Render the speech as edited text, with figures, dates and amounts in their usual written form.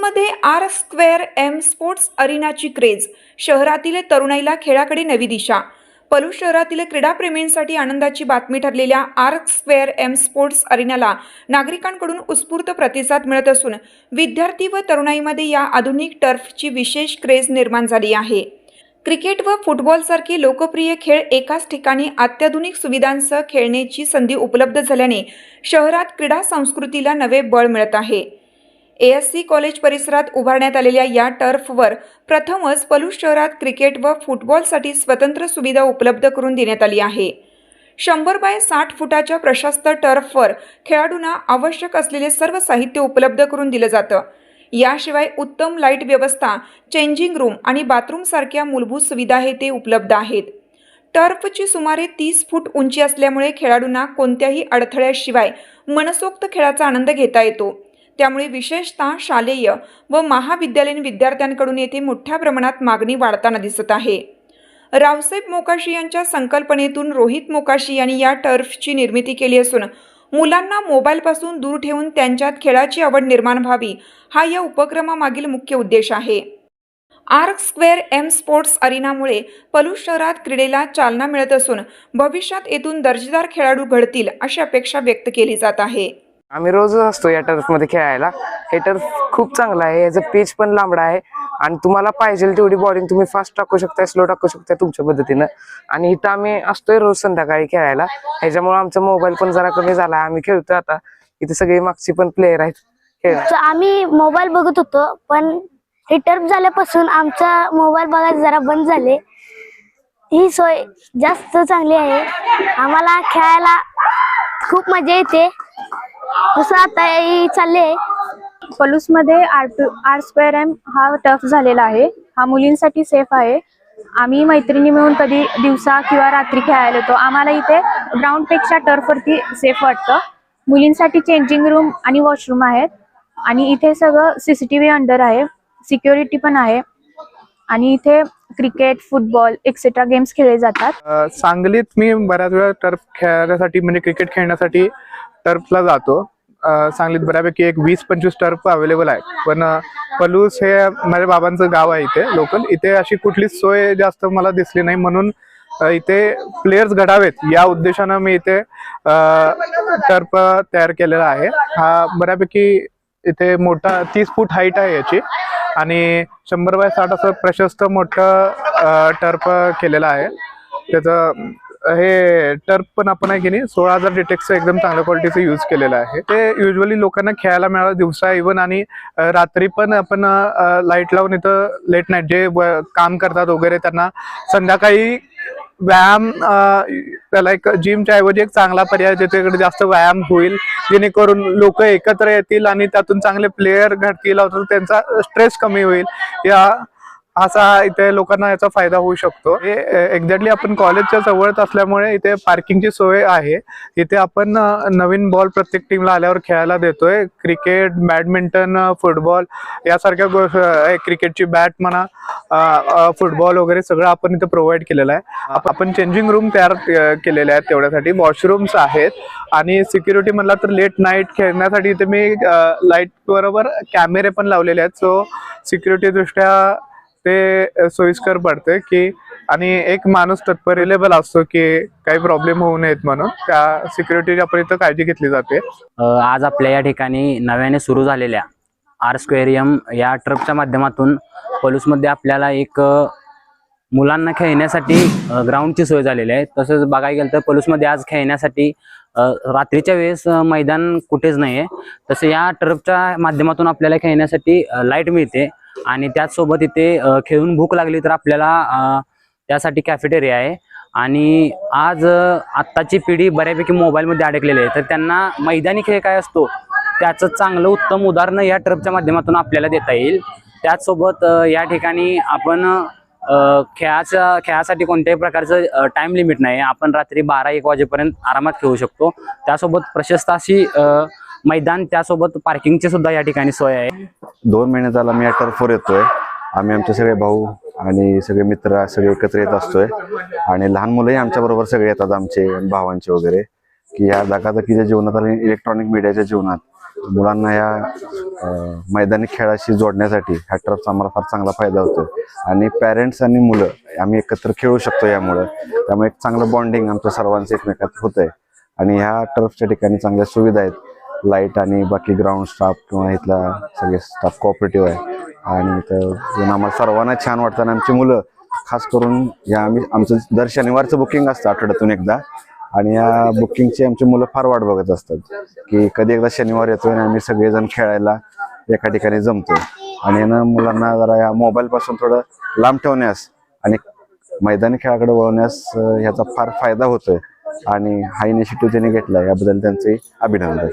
पलूसमध्ये R square M sports अरिनाची craze, शहरातील तरुणाईला खेळाकडे नवी दिशा. पलूस शहरातील क्रीडाप्रेमींसाठी आनंदाची बातमी ठरलेल्या आर स्क्वेअर एम स्पोर्ट्स अरिनाला नागरिकांकडून उत्स्फूर्त प्रतिसाद मिळत असून विद्यार्थी व तरुणाईमध्ये या आधुनिक टर्फची विशेष क्रेज निर्माण झाली आहे. क्रिकेट व फुटबॉलसारखे लोकप्रिय खेळ एकाच ठिकाणी अत्याधुनिक सुविधांसह खेळण्याची संधी उपलब्ध झाल्याने शहरात क्रीडा संस्कृतीला नवे बळ मिळत आहे. ASC कॉलेज परिसरात उभारण्यात आलेल्या या टर्फवर प्रथमच पलूस शहरात क्रिकेट व फुटबॉलसाठी स्वतंत्र सुविधा उपलब्ध करून देण्यात आली आहे. 100 बाय 60 फुटाच्या प्रशस्त टर्फवर खेळाडूंना आवश्यक असलेले सर्व साहित्य उपलब्ध करून दिलं जातं. याशिवाय उत्तम लाईट व्यवस्था, चेंजिंग रूम आणि बाथरूम सारख्या मूलभूत सुविधा ते उपलब्ध आहेत. टर्फची सुमारे 30 फूट उंची असल्यामुळे खेळाडूंना कोणत्याही अडथळ्याशिवाय मनसोक्त खेळाचा आनंद घेता येतो. त्यामुळे विशेषतः शालेय व महाविद्यालयीन विद्यार्थ्यांकडून येथे मोठ्या प्रमाणात मागणी वाढताना दिसत आहे. रावसाहेब मोकाशी यांच्या संकल्पनेतून रोहित मोकाशी यांनी या टर्फची निर्मिती केली असून मुलांना मोबाईलपासून दूर ठेवून त्यांच्यात खेळाची आवड निर्माण व्हावी, हा या उपक्रमामागील मुख्य उद्देश आहे. आर स्क्वेअर एम स्पोर्ट्स अरिनामुळे पलूस शहरात क्रीडेला चालना मिळत असून भविष्यात येथून दर्जेदार खेळाडू घडतील अशी अपेक्षा व्यक्त केली जात आहे. आम्ही रोज असतो या टर्फमध्ये खेळायला. हे टर्फ खूप चांगलं आहे. याचं पिच पण लांबडा आहे आणि तुम्हाला पाहिजे तेवढी बॉलिंग तुम्ही फास्ट टाकू शकता, स्लो टाकू शकता तुमच्या पद्धतीनं. आणि इथं आम्ही असतोय रोज संध्याकाळी खेळायला. ह्याच्यामुळे आमचा मोबाईल पण जरा कमी झाला. आम्ही खेळतोय आता. इथे सगळे मागची पण प्लेयर आहेत. आम्ही मोबाईल बघत होतो, पण हे टर्फ झाल्यापासून आमचा मोबाईल बघायला जरा बंद झाले. ही सोय जास्त चांगली आहे. आम्हाला खेळायला खूप मजा येते. दुसरं आता चालले पलूसमध्ये आर स्क्वेअर एम हा टर्फ झालेला आहे. हा मुलींसाठी सेफ आहे. आम्ही मैत्रिणी मिळून कधी दिवसा किंवा रात्री खेळायला येतो. आम्हाला इथे ग्राउंडपेक्षा टर्फवरती सेफ वाटतं. मुलींसाठी चेंजिंग रूम आणि वॉशरूम आहेत आणि इथे सगळं CCTV अंडर आहे, सिक्युरिटी पण आहे आणि इथे क्रिकेट, फुटबॉल एक्सेट्रा गेम्स खेळले जातात. सांगलीत मी बऱ्याच वेळा टर्फ खेळण्यासाठी म्हणजे क्रिकेट खेळण्यासाठी टर्फला जातो. सांगलीत बऱ्यापैकी एक 20-25 टर्फ अवेलेबल आहे. पण पलूस हे माझ्या बाबांचं गाव आहे इथे लोकल. इथे अशी कुठलीच सोय जास्त मला दिसली नाही, म्हणून इथे प्लेयर्स घडावेत या उद्देशानं मी इथे टर्फ तयार केलेला आहे. हा बऱ्यापैकी इथे मोठा 30 फूट हाईट आहे याची आणि 100 बाय 60 असं प्रशस्त मोठं टर्फ केलेलं आहे. त्याचं हे टर्फ पण आपण आहे की नाही 16,000 डिटेक्सचं एकदम चांगल्या क्वालिटीचं यूज केलेलं आहे. ते युजली लोकांना खेळायला मिळालं दिवसा इव्हन आणि रात्री पण आपण लाईट लावून इथं लेट नाईट जे काम करतात वगैरे त्यांना संध्याकाळी व्यायाम त्याला एक जिमच्या ऐवजी एक चांगला पर्याय ज्याच्याकडे जास्त व्यायाम होईल, जेणेकरून लोक एकत्र येतील आणि त्यातून चांगले प्लेयर घडतील, त्यांचा स्ट्रेस कमी होईल. या असा इथे लोकांना याचा फायदा होऊ शकतो. हे एक्झॅक्टली आपण कॉलेजच्या जवळच असल्यामुळे इथे पार्किंगची सोय आहे. इथे आपण नवीन बॉल प्रत्येक टीमला आल्यावर खेळायला देतोय. क्रिकेट, बॅडमिंटन, फुटबॉल यासारख्या क्रिकेटची बॅट म्हणा, फुटबॉल वगैरे सगळं आपण इथे प्रोव्हाइड केलेलं आहे. आपण चेंजिंग रूम तयार केलेले आहेत, तेवढ्यासाठी वॉशरूम्स आहेत आणि सिक्युरिटी म्हणला तर लेट नाईट खेळण्यासाठी इथे मी लाईट बरोबर कॅमेरे पण लावलेले आहेत. सो सिक्युरिटी दृष्ट्या ते सोयीस्कर पडते की आणि एक माणूस तत्परेलेबल असतो की काही प्रॉब्लेम होऊ नयेत म्हणून त्या सिक्युरिटीची आपण इथं काळजी घेतली जाते. आज आपल्या या ठिकाणी नव्याने सुरू झालेल्या आर स्क्वेअर एम या ट्रफच्या माध्यमातून पलूसमध्ये आपल्याला एक मुलांना खेळण्यासाठी ग्राउंडची सोय झालेली आहे. तसंच बघायला गेलं तर पलूसमध्ये आज खेळण्यासाठी रात्रीच्या वेळेस मैदान कुठेच नाही आहे. तसं या टर्फच्या माध्यमातून आपल्याला खेळण्यासाठी लाईट मिळते आणि त्याचसोबत इथे खेळून भूक लागली तर आपल्याला त्यासाठी कॅफेटेरिया आहे. आणि आज आत्ताची पिढी बऱ्यापैकी मोबाईलमध्ये अडकलेली आहे, तर त्यांना मैदानी खेळ काय असतो त्याचं चांगलं उत्तम उदाहरण या टर्फच्या माध्यमातून आपल्याला देता येईल. त्याचसोबत या ठिकाणी आपण खेळासाठी कोणत्याही प्रकारचं टाइम लिमिट नाही. आपण रात्री 12-1 वाजेपर्यंत आरामात खेळू शकतो. त्यासोबत प्रशस्त अशी मैदान, त्यासोबत पार्किंगची सुद्धा या ठिकाणी सोय आहे. 2 महिने झाला मी या टर्फवर येतोय. आम्ही आमचे सगळे भाऊ आणि सगळे मित्र सगळे एकत्र येत असतोय आणि लहान मुलंही आमच्या बरोबर सगळे येतात, आमचे भावांचे वगैरे, की या धकाधकीच्या जीवनात आणि इलेक्ट्रॉनिक मीडियाच्या जीवनात मुलांना या मैदानी खेळाशी जोडण्यासाठी ह्या टर्फचा आम्हाला फार चांगला फायदा होतो आणि पॅरेंट्स आणि मुलं आम्ही एकत्र खेळू शकतो यामुळं. त्यामुळे एक चांगलं बॉन्डिंग आमच्या सर्वांचं एकमेकात होत आहे आणि ह्या टर्फच्या ठिकाणी चांगल्या सुविधा आहेत. लाईट आणि बाकी ग्राउंड स्टाफ किंवा इथला सगळे स्टाफ कोऑपरेटिव्ह आहे आणि इथं आम्हाला सर्वांना छान वाटतं. आणि आमची मुलं खास करून आमचं दर शनिवारचं बुकिंग असतं आठवड्यातून एकदा आणि या बुकिंगची आमची मुलं फार वाट बघत असतात की कधी एकदा शनिवार येतोय आणि आम्ही सगळेजण खेळायला एका ठिकाणी जमतोय. आणि यानं मुलांना जरा या मोबाईल पासून थोडं लांब ठेवण्यास आणि मैदानी खेळाकडे वळवण्यास ह्याचा फार फायदा होतोय आणि हा इनिशिएटिव्ह त्यांनी घेतला याबद्दल त्यांचे अभिनंदन.